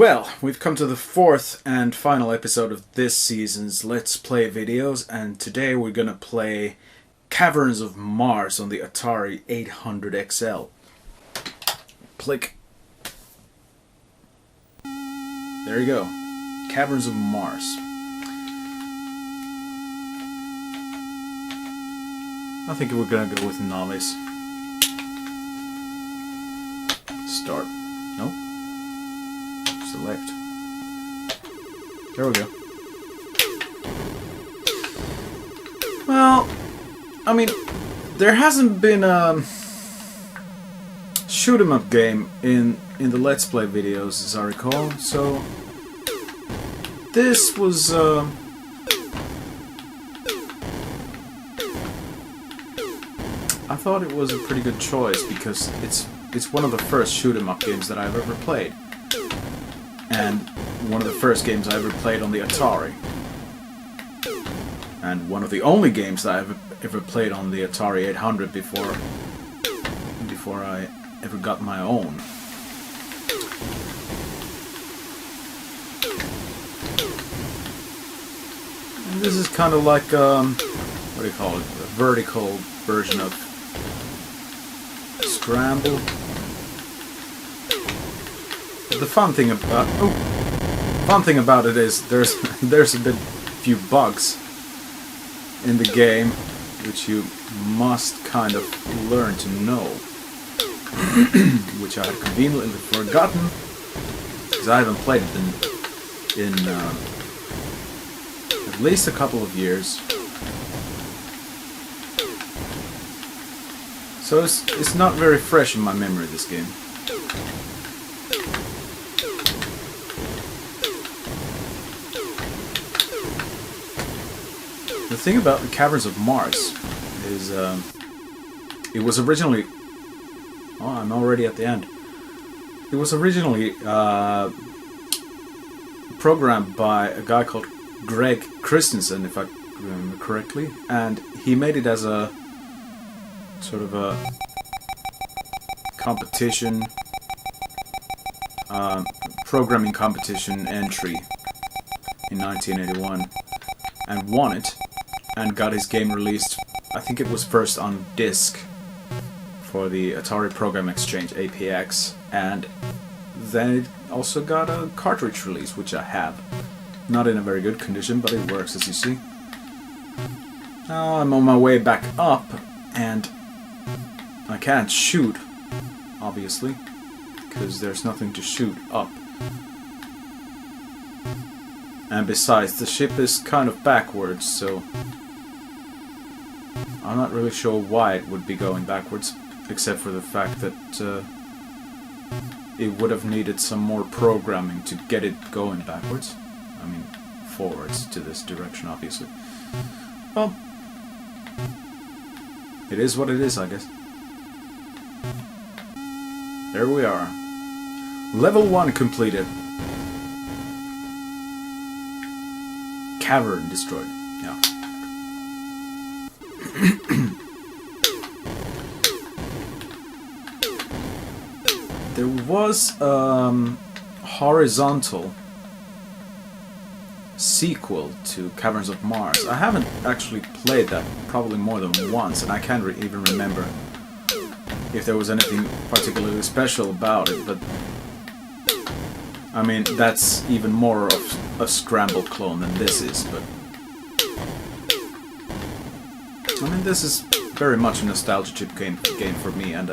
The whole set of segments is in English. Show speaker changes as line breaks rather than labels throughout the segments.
Well, we've come to the fourth and final episode of this season's Let's Play videos, and today we're gonna play Caverns of Mars on the Atari 800 XL. Click. There you go. Caverns of Mars. I think we're gonna go with Novice. Start. No? Select. There we go. Well, I mean, there hasn't been a shoot 'em up game in the Let's Play videos, as I recall, so this was I thought it was a pretty good choice because it's one of the first shoot 'em up games that I've ever played. And one of the first games I ever played on the Atari. And one of the only games that I've ever played on the Atari 800 before I ever got my own. And this is kind of like, what do you call it? A vertical version of Scramble. The fun thing about it is there's a bit few bugs in the game which you must kind of learn to know, which I had conveniently forgotten because I haven't played it in at least a couple of years. So it's not very fresh in my memory, this game. The thing about the Caverns of Mars is it was originally... Oh, I'm already at the end. It was originally programmed by a guy called Greg Christensen, if I remember correctly, and he made it as a sort of a competition, programming competition entry in 1981, and won it. And got his game released, I think it was first on disc for the Atari Program Exchange, APX, and then it also got a cartridge release, which I have. Not in a very good condition, but it works, as you see. Now I'm on my way back up, and I can't shoot, obviously, because there's nothing to shoot up. And besides, the ship is kind of backwards, so I'm not really sure why it would be going backwards, except for the fact that it would have needed some more programming to get it going backwards. I mean, forwards to this direction, obviously. Well, it is what it is, I guess. There we are. Level 1 completed. Cavern destroyed. Yeah. There was horizontal sequel to Caverns of Mars. I haven't actually played that probably more than once, and I can't even remember if there was anything particularly special about it, but I mean, that's even more of a Scramble clone than this is, but I mean, this is very much a nostalgia chip game for me, and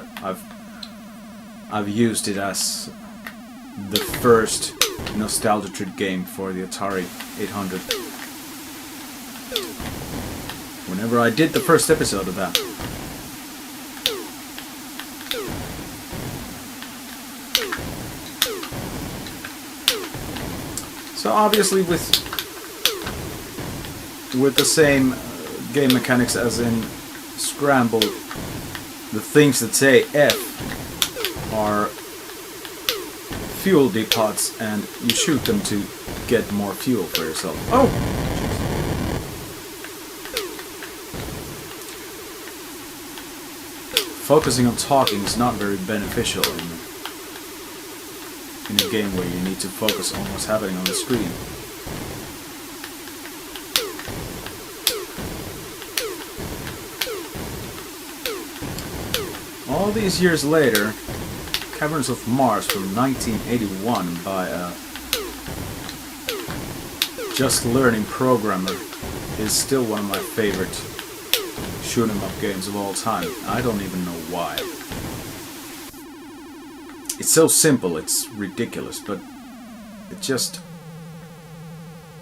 I've used it as the first nostalgia trip game for the Atari 800. Whenever I did the first episode of that. So obviously with the same game mechanics as in Scramble, the things that say F are fuel depots, and you shoot them to get more fuel for yourself. Oh! Focusing on talking is not very beneficial in a game where you need to focus on what's happening on the screen. All these years later, Caverns of Mars from 1981 by a just learning programmer is still one of my favorite shoot 'em up games of all time. I don't even know why. It's so simple, it's ridiculous, but it just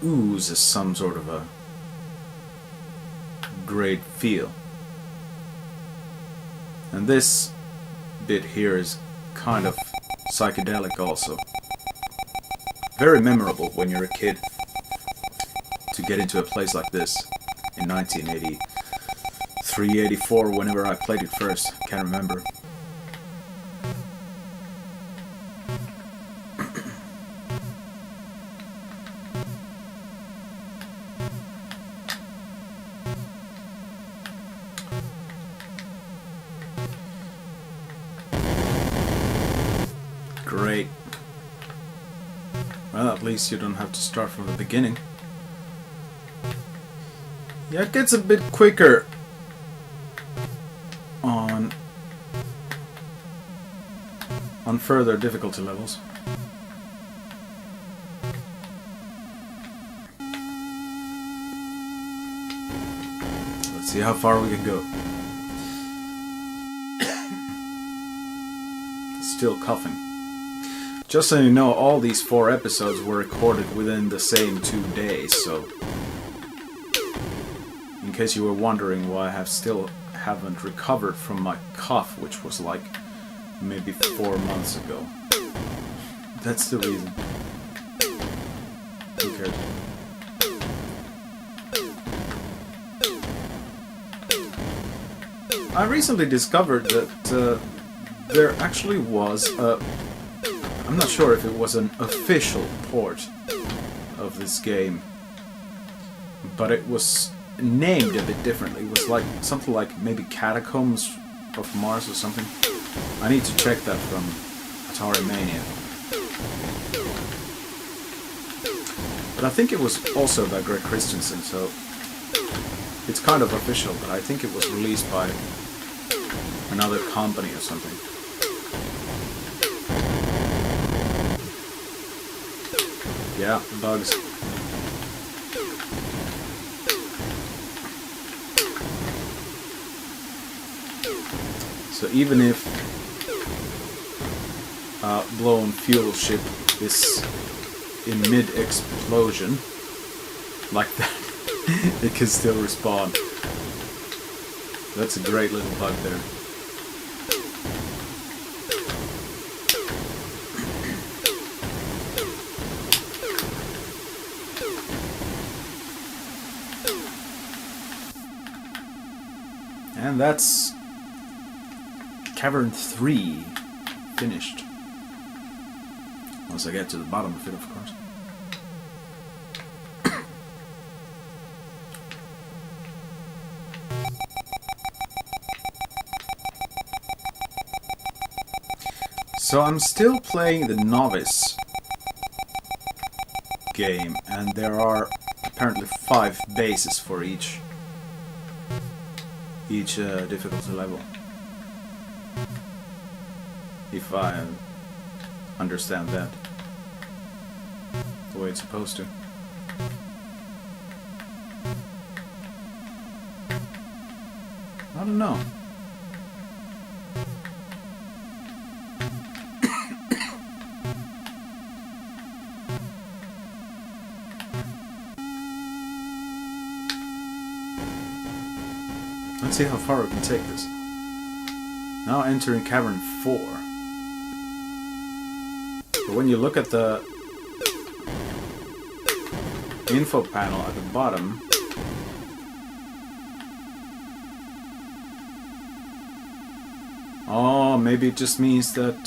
oozes some sort of a great feel. And this bit here is kind of psychedelic also. Very memorable when you're a kid to get into a place like this in 1983, 84, whenever I played it first. Can't remember. Great. Well, at least you don't have to start from the beginning. Yeah, it gets a bit quicker on further difficulty levels. Let's see how far we can go. Still coughing. Just so you know, all these 4 episodes were recorded within the same 2 days, so in case you were wondering why I still haven't recovered from my cough, which was like maybe 4 months ago. That's the reason. Who cares? I recently discovered that there actually was a... I'm not sure if it was an official port of this game, but it was named a bit differently. It was like something like maybe Catacombs of Mars or something. I need to check that from Atari Mania. But I think it was also by Greg Christensen, so it's kind of official, but I think it was released by another company or something. Yeah, bugs. So even if a blown fuel ship is in mid-explosion, like that, it can still respawn. That's a great little bug there. And that's Cavern 3 finished. Once I get to the bottom of it, of course. So I'm still playing the novice game, and there are apparently 5 bases for each difficulty level, if I understand that the way it's supposed to. I don't know. Let's see how far we can take this. Now entering Cavern 4. But when you look at the info panel at the bottom, oh, maybe it just means that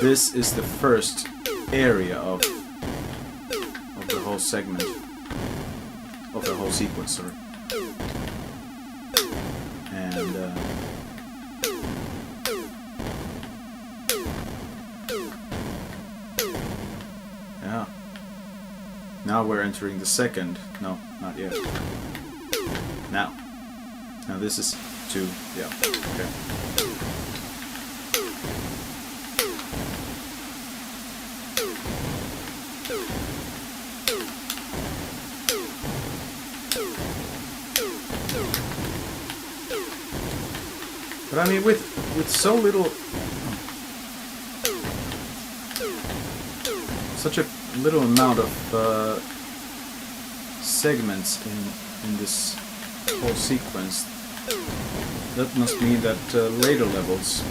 this is the first area of the whole segment, of the whole sequence, sorry. And Now we're entering the second. No, not yet. Now. Now this is 2. Yeah. Okay. But I mean, with so little, such a little amount of segments in this whole sequence, that must mean that later levels,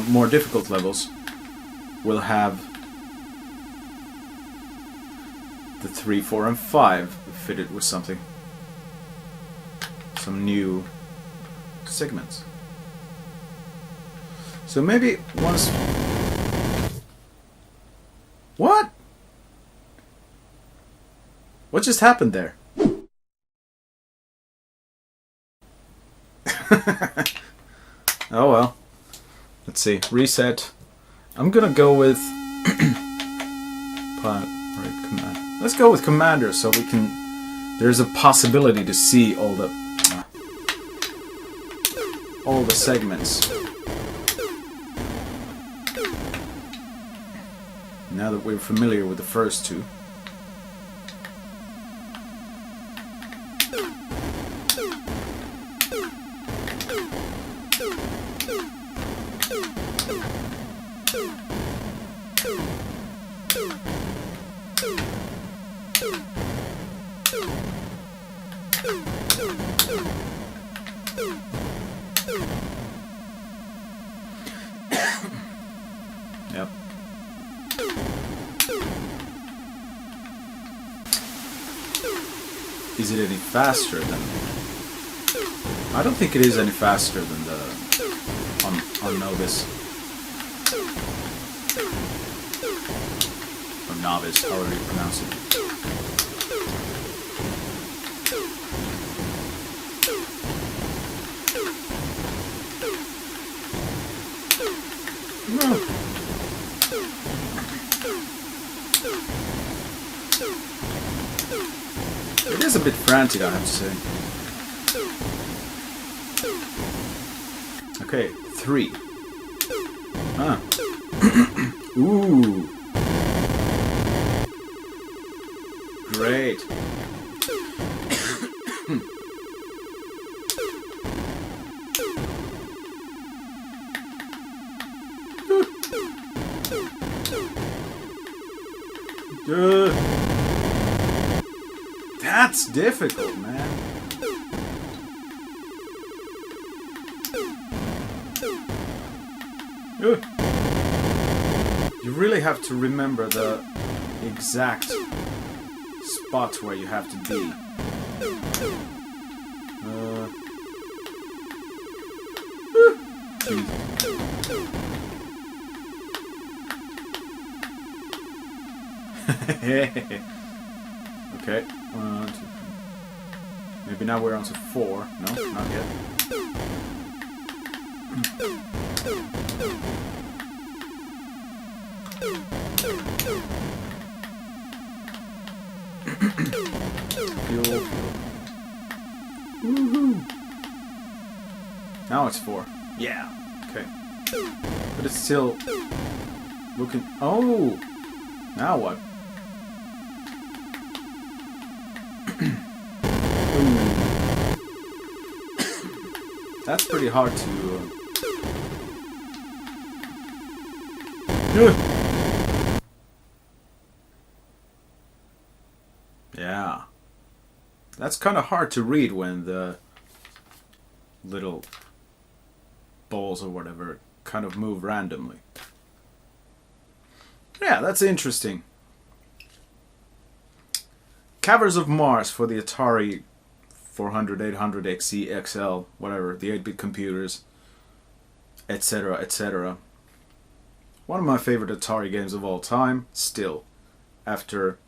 more difficult levels, will have the 3, 4, and 5 fitted with something. Some new segments. So maybe once... What? What just happened there? Oh well. Let's see. Reset. I'm gonna go with... Command. Let's go with Commander so we can... There's a possibility to see all the segments. Now that we're familiar with the first 2. Yep. Is it any faster than... I don't think it is any faster than the... on Novice. Or Novice, however you pronounce it. No. It is a bit frantic, I have to say. Okay, 3. Ah. Ooh. Great. That's difficult, man. You really have to remember the exact spot where you have to be. Okay, 1, 2, 3. Maybe now we're on to 4. No, not yet. Fuel. Woohoo! Now it's 4. Yeah. Okay. But it's still looking. Oh! Now what? That's pretty hard to... Yeah. That's kind of hard to read when the little balls or whatever kind of move randomly. Yeah, that's interesting. Caverns of Mars for the Atari 400, 800, XE, XL, whatever, the 8-bit computers, etc., etc. One of my favorite Atari games of all time, still, after,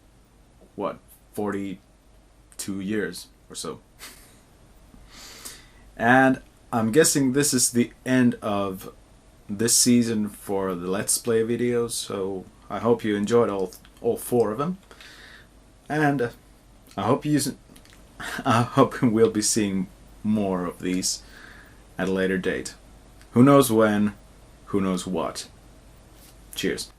what, 42 years or so. And I'm guessing this is the end of this season for the Let's Play videos, so I hope you enjoyed all 4 of them, and I hope we'll be seeing more of these at a later date. Who knows when? Who knows what? Cheers.